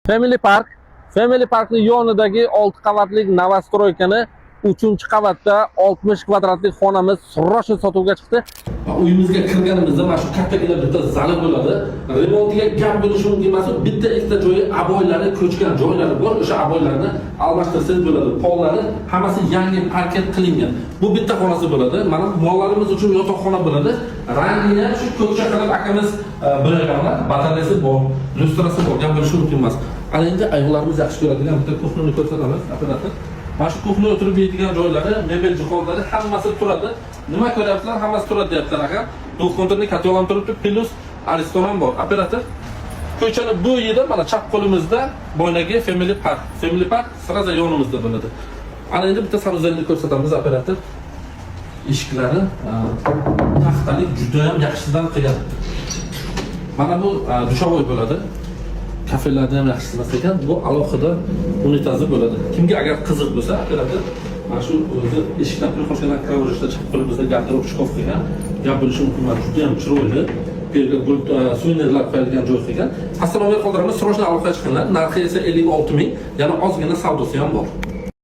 Family Park. Family Parkning yonidagi 6 qavatlik Novostroykani 3-qavatda 60 kvadratlik xonamiz srochniy sotuvga chiqdi. Uyimizga kirganimizda mana shu kattagina bitta zali bo'ladi. Remontiga gap bo'lishi mumkin emas. Bitta ikkita joyi aboylari ko'chgan joylari bor. O'sha aboylarni almashtirsangiz bo'ladi. Pollari hammasi yangi parket qilingan. Bu bitta xonasi bo'ladi. Mana mollarimiz uchun yotoqxona bo'ladi. Rangini ham shu ko'kcha qilib akamiz bo'yaganlar. Batareyasi bor, lyustrasi bor. Gap bo'lishi mumkin emas. Ana endi ayollarimiz yaxshi ko'radigan bitta kuxnini ko'rsatamiz. Operator. Mana shu kuxni o'tirib yeydigan joylari, mebel jihozlari hammasi turadi. Nima ko'ryapsizlar? Hammasi turadi deyaptilar aka. Do'kontirni katalon turibdi, plus restoran bor. Operator. Ko'chani bu yerda mana chap qo'limizda boynagi Family Park. Family Park siraza yonimizda bo'ladi. Ana endi bitta sarozelni ko'rsatamiz operator. Eshiklari taxtalik juda ham yaxshidan qilgan. Mana bu dushovoy bo'ladi. Kafelarda ham yaxshi emas ekan. Bu alohida unitazi bo'ladi. Kimga agar qiziq bo'lsa, operator mana shu o'zi eshikdan kirib qo'shgan kavrishda chiqib qo'limizda garderob shkaf qilgan. Gap bo'lishi mumkin emas. Juda ham chiroyli. Suynerlar qo'yilgan joy qilgan. Astronomiya qoldiramiz, srochniy aloqaga chiqinglar. Narxi esa 56 ming, yana ozgina savdosi ham bor.